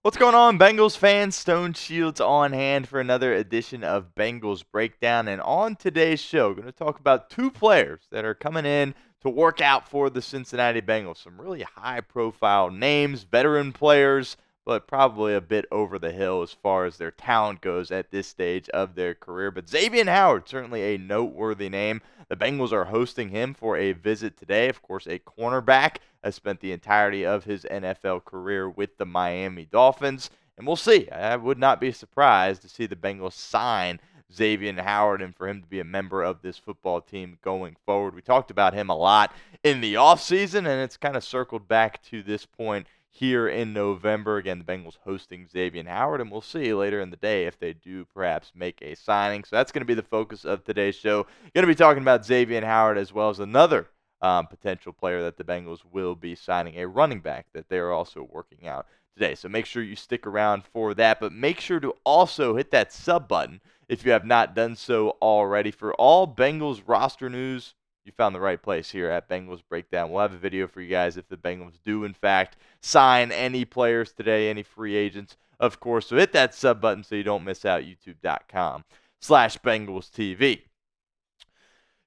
What's going on, Bengals fans? Stone Shields on hand for another edition of Bengals Breakdown. And on today's show, going to talk about two players that are coming in to work out for the Cincinnati Bengals. Some really high-profile names, veteran players, but probably a bit over the hill as far as their talent goes at this stage of their career. But Xavien Howard, certainly a noteworthy name. The Bengals are hosting him for a visit today. Of course, a cornerback has spent the entirety of his NFL career with the Miami Dolphins. And we'll see. I would not be surprised to see the Bengals sign Xavien Howard and for him to be a member of this football team going forward. We talked about him a lot in the offseason, and it's kind of circled back to this point here in November. Again, the Bengals hosting Xavien Howard, and we'll see later in the day if they do perhaps make a signing. So that's going to be the focus of today's show. Going to be talking about Xavien Howard as well as another potential player that the Bengals will be signing, a running back that they are also working out today. So make sure you stick around for that, but make sure to also hit that sub button if you have not done so already. For all Bengals roster news, you found the right place here at Bengals Breakdown. We'll have a video for you guys if the Bengals do, in fact, sign any players today, any free agents, of course. So hit that sub button so you don't miss out, youtube.com/BengalsTV.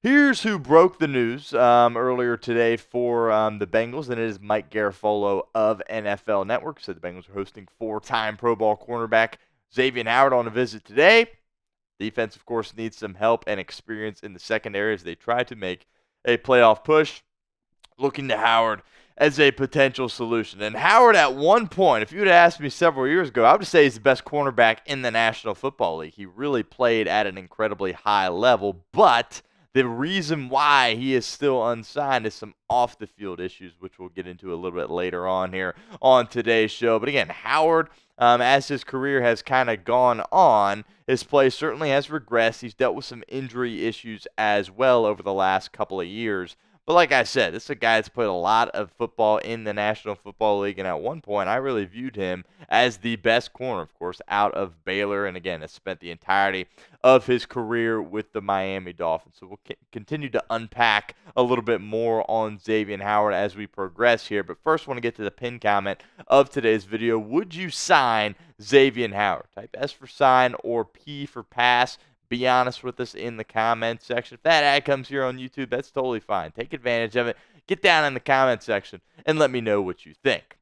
Here's who broke the news earlier today for the Bengals, and it is Mike Garafolo of NFL Network. So the Bengals are hosting four-time Pro Bowl cornerback Xavien Howard on a visit today. Defense, of course, needs some help and experience in the secondary as they try to make a playoff push, looking to Howard as a potential solution. And Howard, at one point, if you would have asked me several years ago, I would say he's the best cornerback in the National Football League. He really played at an incredibly high level, but the reason why he is still unsigned is some off-the-field issues, which we'll get into a little bit later on here on today's show. But again, Howard, as his career has kind of gone on, his play certainly has regressed. He's dealt with some injury issues as well over the last couple of years. But like I said, this is a guy that's played a lot of football in the National Football League, and at one point I really viewed him as the best corner, of course, out of Baylor, and again, has spent the entirety of his career with the Miami Dolphins. So we'll continue to unpack a little bit more on Xavien Howard as we progress here. But first, I want to get to the pinned comment of today's video. Would you sign Xavien Howard? Type S for sign or P for pass. Be honest with us in the comments section. If that ad comes here on YouTube, that's totally fine. Take advantage of it. Get down in the comment section and let me know what you think.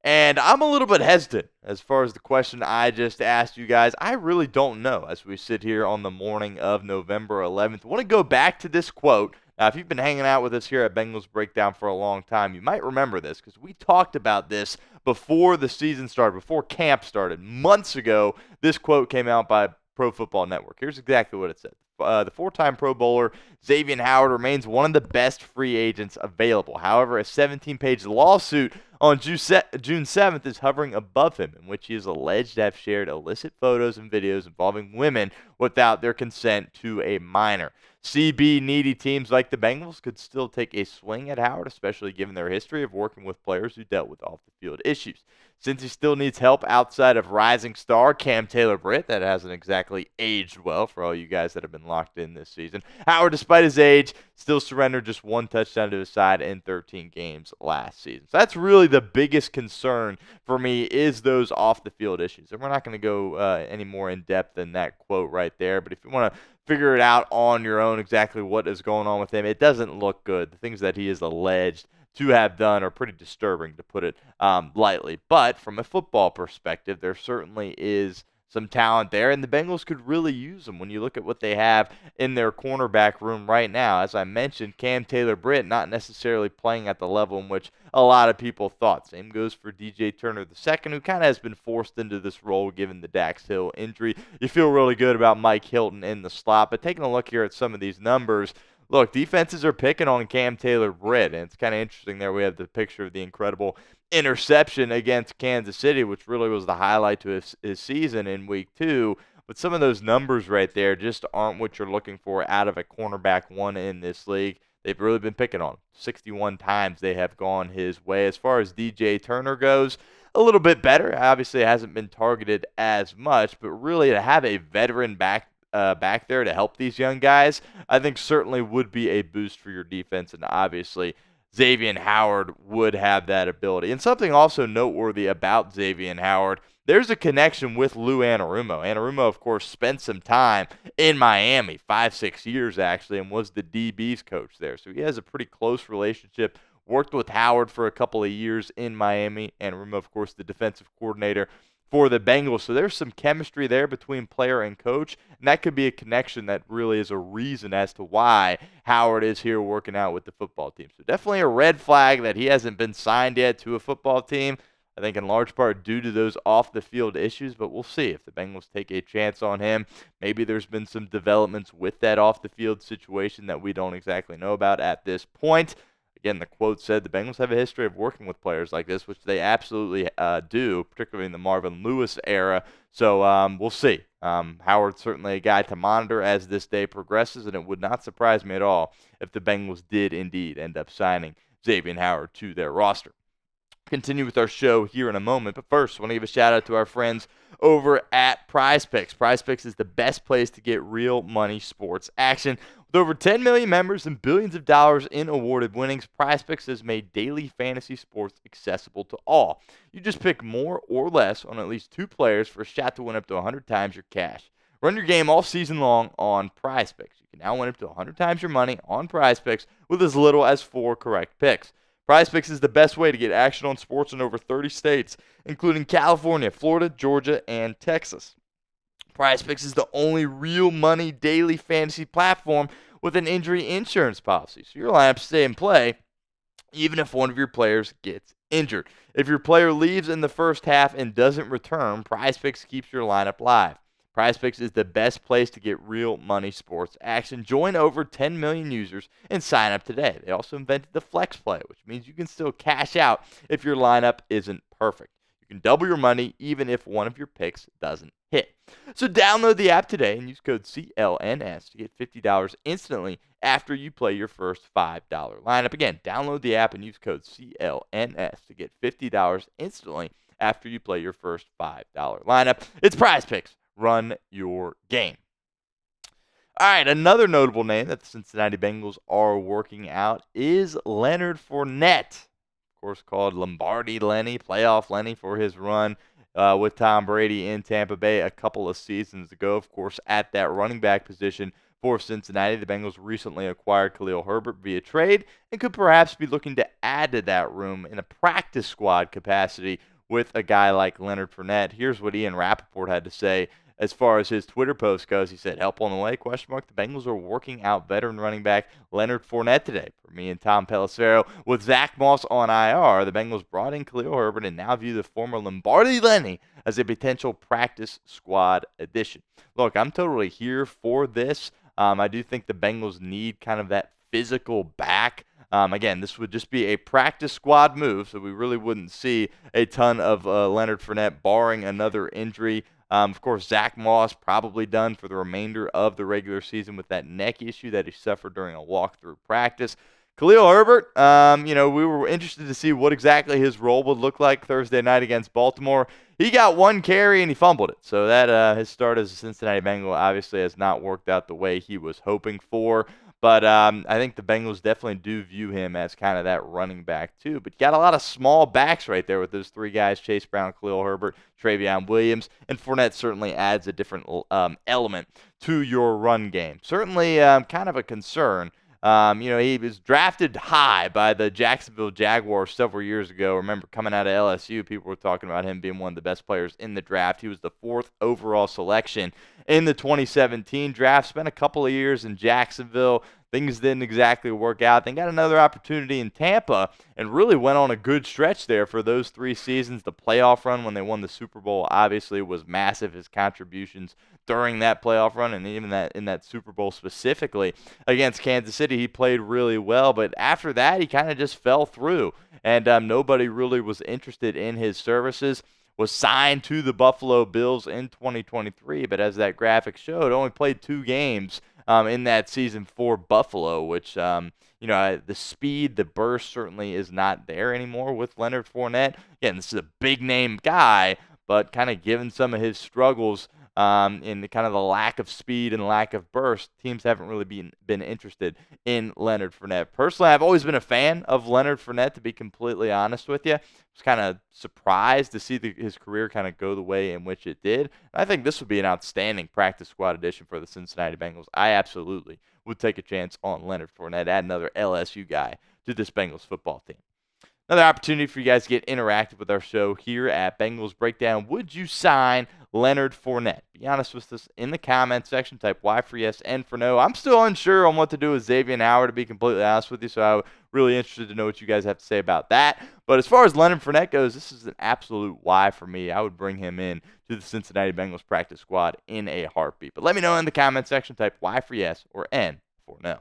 And I'm a little bit hesitant as far as the question I just asked you guys. I really don't know as we sit here on the morning of November 11th. I want to go back to this quote. Now, if you've been hanging out with us here at Bengals Breakdown for a long time, you might remember this because we talked about this before the season started, before camp started. Months ago, this quote came out by Pro Football Network. Here's exactly what it said. The four-time Pro Bowler Xavien Howard remains one of the best free agents available. However, a 17-page lawsuit on June 7th is hovering above him, in which he is alleged to have shared illicit photos and videos involving women without their consent to a minor. CB needy teams like the Bengals could still take a swing at Howard, especially given their history of working with players who dealt with off-the-field issues. Since he still needs help outside of rising star Cam Taylor-Britt, that hasn't exactly aged well for all you guys that have been locked in this season. Howard, despite his age, still surrendered just one touchdown to his side in 13 games last season. So that's really the biggest concern for me, is those off-the-field issues. And we're not going to go any more in depth than that quote right there, but if you want to figure it out on your own exactly what is going on with him, it doesn't look good. The things that he is alleged to have done are pretty disturbing, to put it lightly. But from a football perspective, there certainly is some talent there, and the Bengals could really use them when you look at what they have in their cornerback room right now. As I mentioned, Cam Taylor-Britt not necessarily playing at the level in which a lot of people thought. Same goes for DJ Turner II, who kind of has been forced into this role given the Dax Hill injury. You feel really good about Mike Hilton in the slot, but taking a look here at some of these numbers, look, defenses are picking on Cam Taylor-Britt, and it's kind of interesting there. We have the picture of the incredible interception against Kansas City, which really was the highlight to his season in Week 2. But some of those numbers right there just aren't what you're looking for out of a cornerback one in this league. They've really been picking on him. 61 times they have gone his way. As far as DJ Turner goes, a little bit better. Obviously, hasn't been targeted as much, but really to have a veteran back there to help these young guys, I think certainly would be a boost for your defense, and obviously Xavien Howard would have that ability. And something also noteworthy about Xavien Howard, there's a connection with Lou Anarumo. Anarumo, of course, spent some time in Miami, 5-6 years actually, and was the DB's coach there. So he has a pretty close relationship. Worked with Howard for a couple of years in Miami. Anarumo, of course, the defensive coordinator for the Bengals. So there's some chemistry there between player and coach, and that could be a connection that really is a reason as to why Howard is here working out with the football team. So definitely a red flag that he hasn't been signed yet to a football team. I think in large part due to those off-the-field issues, but we'll see if the Bengals take a chance on him. Maybe there's been some developments with that off-the-field situation that we don't exactly know about at this point. Again, the quote said the Bengals have a history of working with players like this, which they absolutely do, particularly in the Marvin Lewis era. So we'll see. Howard's certainly a guy to monitor as this day progresses, and it would not surprise me at all if the Bengals did indeed end up signing Xavien Howard to their roster. Continue with our show here in a moment, but first, I want to give a shout out to our friends over at PrizePicks. PrizePicks is the best place to get real money sports action. With over 10 million members and billions of dollars in awarded winnings, PrizePicks has made daily fantasy sports accessible to all. You just pick more or less on at least 2 players for a shot to win up to 100 times your cash. Run your game all season long on PrizePicks. You can now win up to 100 times your money on PrizePicks with as little as 4 correct picks. PrizePicks is the best way to get action on sports in over 30 states, including California, Florida, Georgia, and Texas. PrizePicks is the only real money daily fantasy platform with an injury insurance policy, so your lineups stay in play even if one of your players gets injured. If your player leaves in the first half and doesn't return, PrizePicks keeps your lineup live. PrizePicks is the best place to get real money sports action. Join over 10 million users and sign up today. They also invented the Flex Play, which means you can still cash out if your lineup isn't perfect. You can double your money even if one of your picks doesn't hit. So download the app today and use code CLNS to get $50 instantly after you play your first $5 lineup. Again, download the app and use code CLNS to get $50 instantly after you play your first $5 lineup. It's PrizePicks. Run your game. All right, another notable name that the Cincinnati Bengals are working out is Leonard Fournette. Of course, called Lombardi Lenny, playoff Lenny for his run with Tom Brady in Tampa Bay a couple of seasons ago. Of course, at that running back position for Cincinnati, the Bengals recently acquired Khalil Herbert via trade and could perhaps be looking to add to that room in a practice squad capacity with a guy like Leonard Fournette. Here's what Ian Rappaport had to say as far as his Twitter post goes. He said, "Help on the way, question mark. The Bengals are working out veteran running back Leonard Fournette today. For me and Tom Pelissero, with Zach Moss on IR, the Bengals brought in Khalil Herbert and now view the former Lombardi Lenny as a potential practice squad addition." Look, I'm totally here for this. I do think the Bengals need kind of that physical back. Again, this would just be a practice squad move, so we really wouldn't see a ton of Leonard Fournette barring another injury. Of course, Zach Moss probably done for the remainder of the regular season with that neck issue that he suffered during a walkthrough practice. Khalil Herbert, we were interested to see what exactly his role would look like Thursday night against Baltimore. He got 1 carry and he fumbled it. So that his start as a Cincinnati Bengal obviously has not worked out the way he was hoping for. But I think the Bengals definitely do view him as kind of that running back too. But you got a lot of small backs right there with those 3 guys, Chase Brown, Khalil Herbert, Travion Williams. And Fournette certainly adds a different element to your run game. Certainly kind of a concern. He was drafted high by the Jacksonville Jaguars several years ago. Remember, coming out of LSU, people were talking about him being one of the best players in the draft. He was the 4th overall selection in the 2017 draft. Spent a couple of years in Jacksonville. Things didn't exactly work out. Then got another opportunity in Tampa and really went on a good stretch there for those 3 seasons. The playoff run when they won the Super Bowl obviously was massive. His contributions during that playoff run and even in that Super Bowl specifically against Kansas City, he played really well. But after that, he kind of just fell through, and nobody really was interested in his services. Was signed to the Buffalo Bills in 2023, but as that graphic showed, only played 2 games in that season for Buffalo, which, the speed, the burst certainly is not there anymore with Leonard Fournette. Again, this is a big-name guy, but kind of given some of his struggles in the kind of the lack of speed and lack of burst, teams haven't really been interested in Leonard Fournette. Personally, I've always been a fan of Leonard Fournette, to be completely honest with you. I was kind of surprised to see his career kind of go the way in which it did. And I think this would be an outstanding practice squad addition for the Cincinnati Bengals. I absolutely would take a chance on Leonard Fournette, add another LSU guy to this Bengals football team. Another opportunity for you guys to get interactive with our show here at Bengals Breakdown. Would you sign Leonard Fournette? Be honest with us in the comments section. Type Y for yes, N for no. I'm still unsure on what to do with Xavien Howard, to be completely honest with you, so I'm really interested to know what you guys have to say about that. But as far as Leonard Fournette goes, this is an absolute Y for me. I would bring him in to the Cincinnati Bengals practice squad in a heartbeat. But let me know in the comments section. Type Y for yes or N for no.